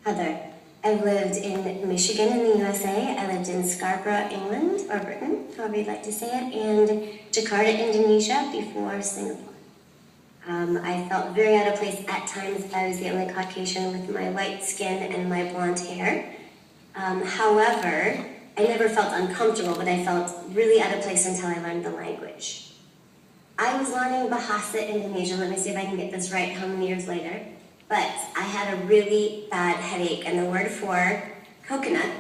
Heather. I've lived in Michigan in the USA. I lived in Scarborough, England, or Britain, however you'd like to say it, and Jakarta, Indonesia, before Singapore. I felt very out of place at times. I was the only Caucasian with my white skin and my blonde hair. However, I never felt uncomfortable, but I felt really out of place until I learned the language. I was learning Bahasa Indonesia. Let me see if I can get this right how many years later. But I had a really bad headache, and the word for coconut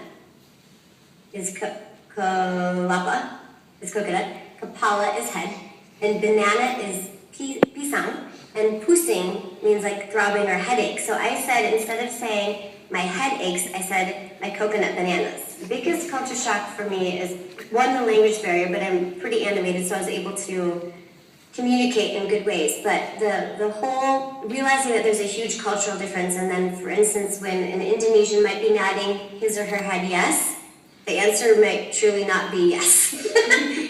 is kelapa, is coconut, kapala is head, and banana is pisang, and pusing means like throbbing or headache. So I said, instead of saying my head aches, I said my coconut bananas. The biggest culture shock for me is, one, the language barrier, but I'm pretty animated, so I was able to communicate in good ways. But the whole, realizing that there's a huge cultural difference, and then, for instance, when an Indonesian might be nodding his or her head yes, the answer might truly not be yes.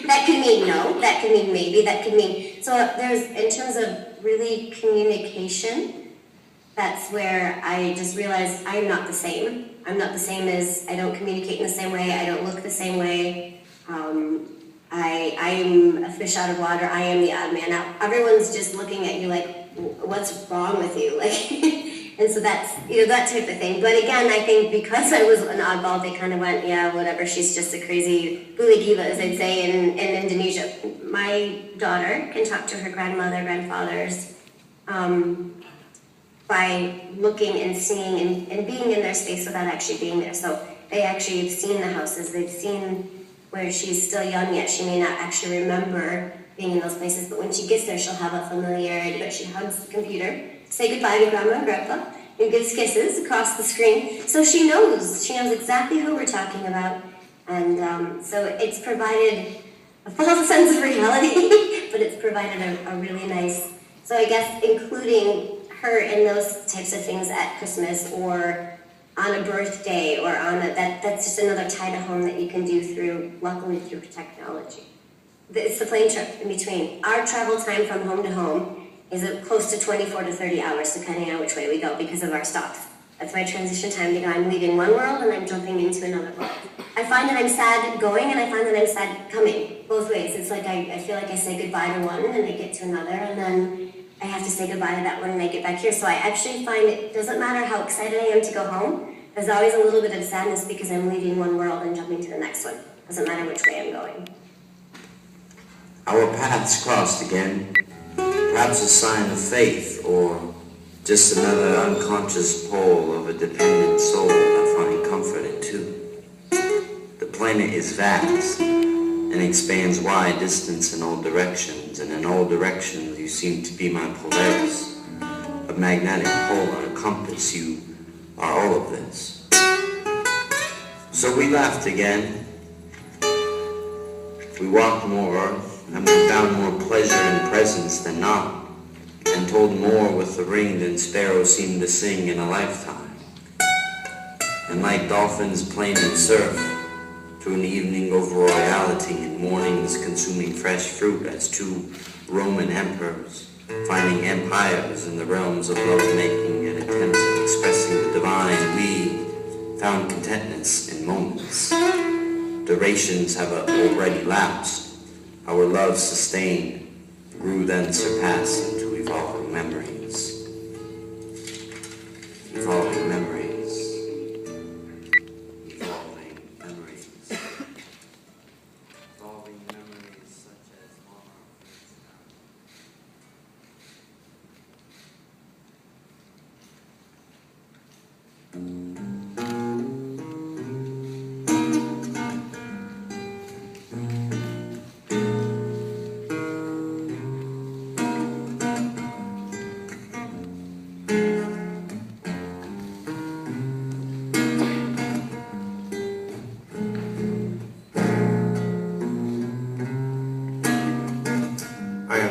That could mean no, that could mean maybe, that could mean, so there's, in terms of really communication, that's where I just realized I'm not the same. I'm not the same as, I don't communicate in the same way, I don't look the same way. I'm a fish out of water, I am the odd man out. Everyone's just looking at you like, what's wrong with you? Like, and so that's, that type of thing. But again, I think because I was an oddball, they kind of went, yeah, whatever, she's just a crazy buligiva, as they'd say in Indonesia. My daughter can talk to her grandmother, grandfathers, by looking and seeing and being in their space without actually being there. So they actually have seen the houses, they've seen where she's still young yet, she may not actually remember being in those places, but when she gets there, she'll have a familiarity, but she hugs the computer, say goodbye to grandma and grandpa, and gives kisses across the screen. So she knows exactly who we're talking about, and so it's provided a false sense of reality, but it's provided a really nice, so I guess including her in those types of things at Christmas or on a birthday or on that's just another tie to home that you can do luckily through technology. It's the plane trip in between. Our travel time from home to home is close to 24 to 30 hours, depending on which way we go because of our stops. That's my transition time to go. I'm leaving one world and I'm jumping into another world. I find that I'm sad going and I find that I'm sad coming, both ways. It's like I feel like I say goodbye to one and I get to another, and then I have to say goodbye to that one and I get back here. So I actually find it doesn't matter how excited I am to go home, there's always a little bit of sadness because I'm leaving one world and jumping to the next one. Doesn't matter which way I'm going. Our paths crossed again, perhaps a sign of faith or just another unconscious pole of a dependent soul I find comfort in too. The planet is vast and expands wide distance in all directions, and in all directions you seem to be my Polaris, a magnetic pole on a compass. You are all of this. So we laughed again. We walked more, and we found more pleasure in presence than not, and told more with the ring than sparrows seem to sing in a lifetime. And like dolphins playing in surf, to an evening of royalty and mornings consuming fresh fruit as two Roman emperors, finding empires in the realms of lovemaking and attempts at expressing the divine, we found contentness in moments. Durations have already lapsed. Our love sustained, grew then surpassed into evolving memories. Evolving memories. Evolving memories. Evolving memories such as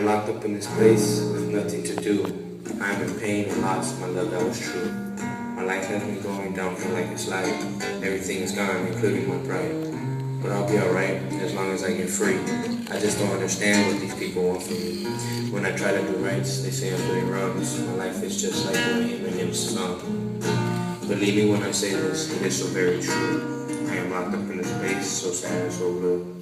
locked up in this place with nothing to do. I am in pain and lost my love that was true. My life has been going downhill like a slide. Everything is gone, including my pride. But I'll be alright as long as I get free. I just don't understand what these people want from me. When I try to do rights, they say I'm doing wrongs. My life is just like one of Eminem's song. Believe me when I say this, it is so very true. I am locked up in a space so sad and so blue.